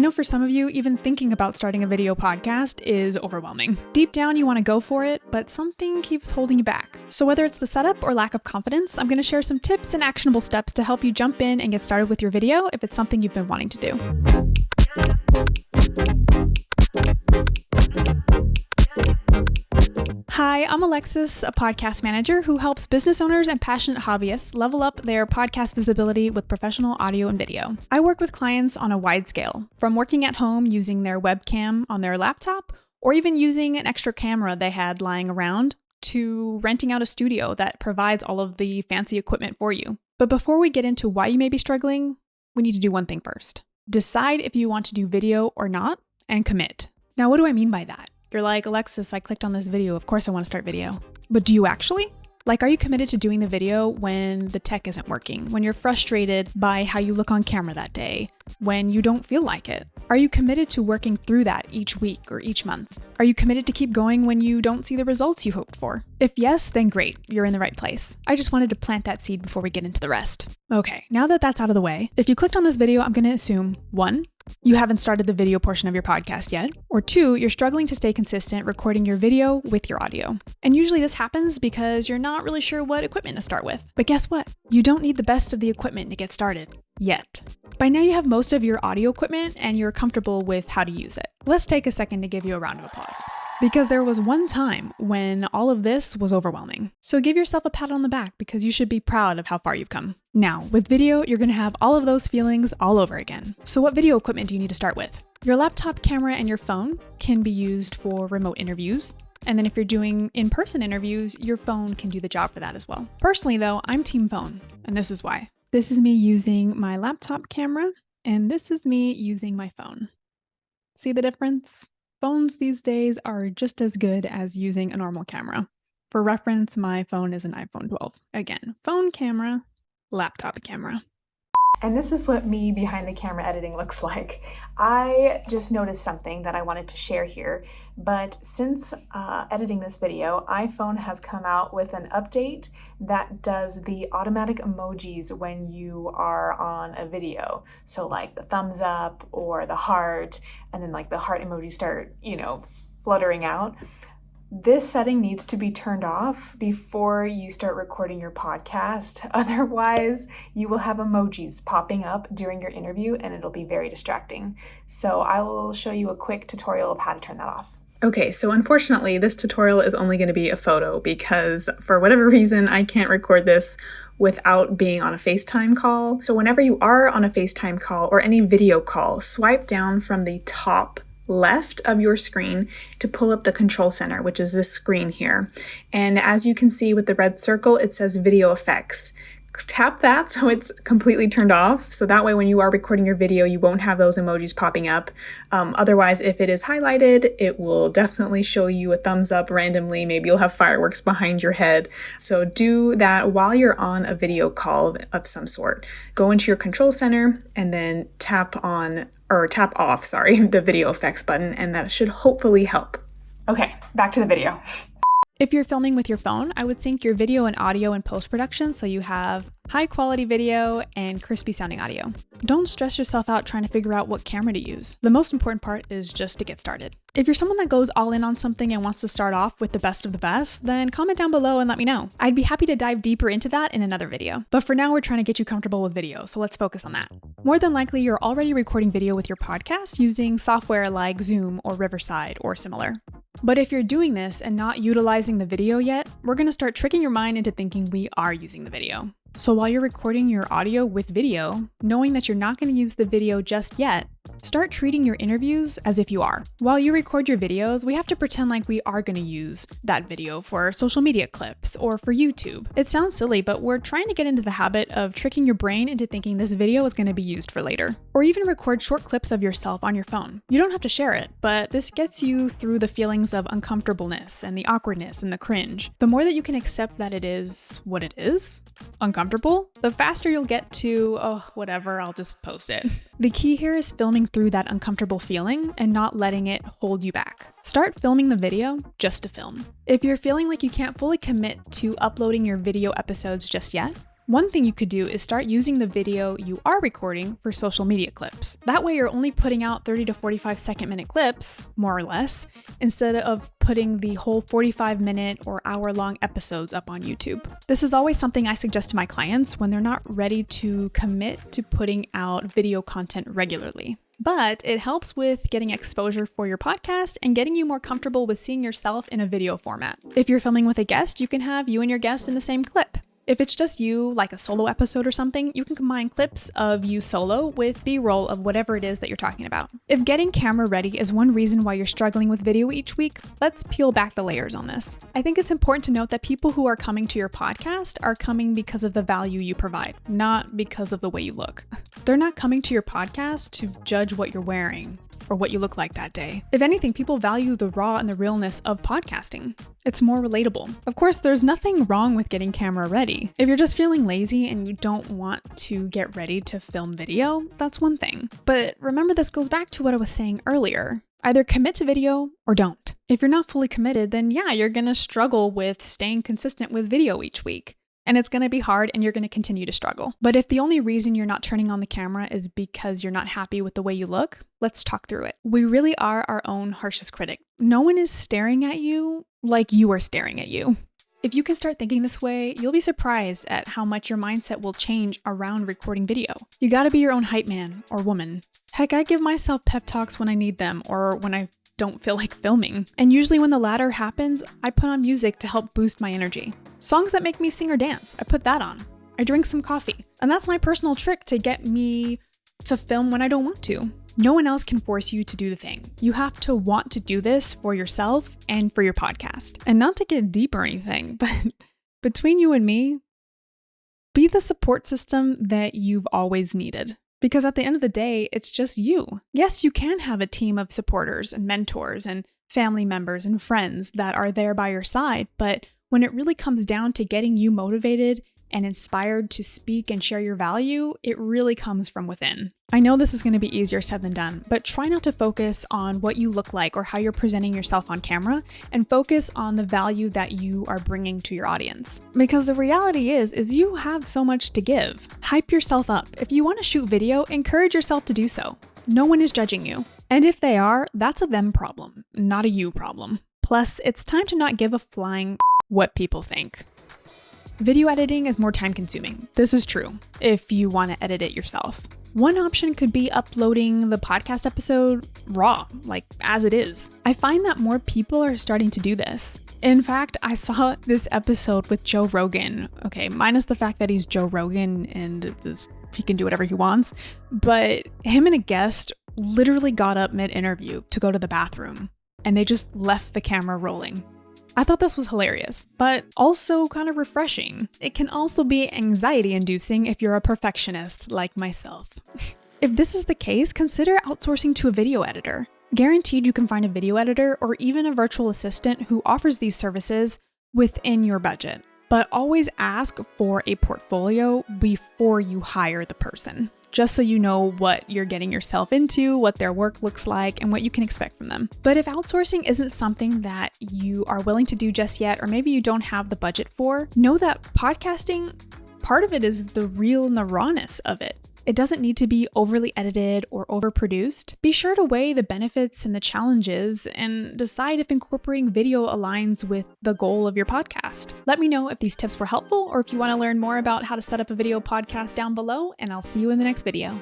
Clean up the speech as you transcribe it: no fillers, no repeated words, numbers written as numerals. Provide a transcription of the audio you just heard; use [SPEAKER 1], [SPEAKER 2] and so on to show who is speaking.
[SPEAKER 1] know for some of you, even thinking about starting a video podcast is overwhelming. Deep down, you want to go for it, but something keeps holding you back. So whether it's the setup or lack of confidence, I'm going to share some tips and actionable steps to help you jump in and get started with your video if it's something you've been wanting to do. Hi, I'm Alexis, a podcast manager who helps business owners and passionate hobbyists level up their podcast visibility with professional audio and video. I work with clients on a wide scale, from working at home using their webcam on their laptop, or even using an extra camera they had lying around, to renting out a studio that provides all of the fancy equipment for you. But before we get into why you may be struggling, we need to do one thing first. Decide if you want to do video or not, and commit. Now, what do I mean by that? You're like, Alexis, I clicked on this video. Of course I want to start video. But do you actually? Like, are you committed to doing the video when the tech isn't working? When you're frustrated by how you look on camera that day? When you don't feel like it? Are you committed to working through that each week or each month? Are you committed to keep going when you don't see the results you hoped for? If yes, then great, you're in the right place. I just wanted to plant that seed before we get into the rest. Okay, now that that's out of the way, if you clicked on this video, I'm going to assume 1, you haven't started the video portion of your podcast yet, or 2, you're struggling to stay consistent recording your video with your audio. And usually this happens because you're not really sure what equipment to start with. But guess what? You don't need the best of the equipment to get started. Yet. By now you have most of your audio equipment and you're comfortable with how to use it. Let's take a second to give you a round of applause. Because there was one time when all of this was overwhelming. So give yourself a pat on the back because you should be proud of how far you've come. Now, with video, you're going to have all of those feelings all over again. So what video equipment do you need to start with? Your laptop camera and your phone can be used for remote interviews. And then if you're doing in-person interviews, your phone can do the job for that as well. Personally though, I'm team phone, and this is why. This is me using my laptop camera, and this is me using my phone. See the difference? Phones these days are just as good as using a normal camera. For reference, my phone is an iPhone 12. Again, phone camera, laptop camera. And this is what me behind the camera editing looks like. I just noticed something that I wanted to share here, but since editing this video, iPhone has come out with an update that does the automatic emojis when you are on a video. So like the thumbs up or the heart, and then like the heart emojis start, fluttering out. This setting needs to be turned off before you start recording your podcast. Otherwise, you will have emojis popping up during your interview and it'll be very distracting. So I will show you a quick tutorial of how to turn that off. Okay, so unfortunately, this tutorial is only going to be a photo because for whatever reason, I can't record this without being on a FaceTime call. So whenever you are on a FaceTime call or any video call, swipe down from the top left of your screen to pull up the control center, which is this screen here. And as you can see with the red circle, it says video effects. Tap that so it's completely turned off. So that way when you are recording your video, you won't have those emojis popping up. Otherwise, if it is highlighted, it will definitely show you a thumbs up randomly. Maybe you'll have fireworks behind your head. So do that while you're on a video call of some sort. Go into your control center and then tap off, the video effects button, and that should hopefully help. Okay, back to the video. If you're filming with your phone, I would sync your video and audio in post-production so you have high quality video and crispy sounding audio. Don't stress yourself out trying to figure out what camera to use. The most important part is just to get started. If you're someone that goes all in on something and wants to start off with the best of the best, then comment down below and let me know. I'd be happy to dive deeper into that in another video. But for now, we're trying to get you comfortable with video, so let's focus on that. More than likely, you're already recording video with your podcast using software like Zoom or Riverside or similar. But if you're doing this and not utilizing the video yet, we're going to start tricking your mind into thinking we are using the video. So while you're recording your audio with video, knowing that you're not going to use the video just yet, start treating your interviews as if you are. While you record your videos, we have to pretend like we are going to use that video for social media clips or for YouTube. It sounds silly, but we're trying to get into the habit of tricking your brain into thinking this video is going to be used for later. Or even record short clips of yourself on your phone. You don't have to share it, but this gets you through the feelings of uncomfortableness and the awkwardness and the cringe. The more that you can accept that it is what it is, uncomfortable, the faster you'll get to, oh, whatever, I'll just post it. The key here is filming through that uncomfortable feeling and not letting it hold you back. Start filming the video just to film. If you're feeling like you can't fully commit to uploading your video episodes just yet, One thing you could do is start using the video you are recording for social media clips. That way you're only putting out 30 to 45 second-minute clips, more or less, instead of putting the whole 45-minute or hour-long episodes up on YouTube. This is always something I suggest to my clients when they're not ready to commit to putting out video content regularly. But it helps with getting exposure for your podcast and getting you more comfortable with seeing yourself in a video format. If you're filming with a guest, you can have you and your guest in the same clip. If it's just you, like a solo episode or something, you can combine clips of you solo with B-roll of whatever it is that you're talking about. If getting camera ready is one reason why you're struggling with video each week, let's peel back the layers on this. I think it's important to note that people who are coming to your podcast are coming because of the value you provide, not because of the way you look. They're not coming to your podcast to judge what you're wearing or what you look like that day. If anything, people value the raw and the realness of podcasting. It's more relatable. Of course, there's nothing wrong with getting camera ready. If you're just feeling lazy and you don't want to get ready to film video, that's one thing. But remember, this goes back to what I was saying earlier. Either commit to video or don't. If you're not fully committed, then yeah, you're gonna struggle with staying consistent with video each week. And it's going to be hard and you're going to continue to struggle. But if the only reason you're not turning on the camera is because you're not happy with the way you look, let's talk through it. We really are our own harshest critic. No one is staring at you like you are staring at you. If you can start thinking this way, you'll be surprised at how much your mindset will change around recording video. You got to be your own hype man or woman. Heck, I give myself pep talks when I need them or when I don't feel like filming. And usually when the latter happens, I put on music to help boost my energy. Songs that make me sing or dance, I put that on. I drink some coffee. And that's my personal trick to get me to film when I don't want to. No one else can force you to do the thing. You have to want to do this for yourself and for your podcast. And not to get deep or anything, but between you and me, be the support system that you've always needed. Because at the end of the day, it's just you. Yes, you can have a team of supporters and mentors and family members and friends that are there by your side, but when it really comes down to getting you motivated and inspired to speak and share your value, it really comes from within. I know this is going to be easier said than done, but try not to focus on what you look like or how you're presenting yourself on camera, and focus on the value that you are bringing to your audience. Because the reality is you have so much to give. Hype yourself up. If you want to shoot video, encourage yourself to do so. No one is judging you. And if they are, that's a them problem, not a you problem. Plus, it's time to not give a flying what people think. Video editing is more time consuming. This is true, if you want to edit it yourself. One option could be uploading the podcast episode raw, like as it is. I find that more people are starting to do this. In fact, I saw this episode with Joe Rogan. Okay, minus the fact that he's Joe Rogan and he can do whatever he wants, but him and a guest literally got up mid-interview to go to the bathroom, and they just left the camera rolling. I thought this was hilarious, but also kind of refreshing. It can also be anxiety-inducing if you're a perfectionist like myself. If this is the case, consider outsourcing to a video editor. Guaranteed you can find a video editor or even a virtual assistant who offers these services within your budget. But always ask for a portfolio before you hire the person, just so you know what you're getting yourself into, what their work looks like, and what you can expect from them. But if outsourcing isn't something that you are willing to do just yet, or maybe you don't have the budget for, know that podcasting, part of it is the real and the rawness of it. It doesn't need to be overly edited or overproduced. Be sure to weigh the benefits and the challenges and decide if incorporating video aligns with the goal of your podcast. Let me know if these tips were helpful or if you want to learn more about how to set up a video podcast down below, and I'll see you in the next video.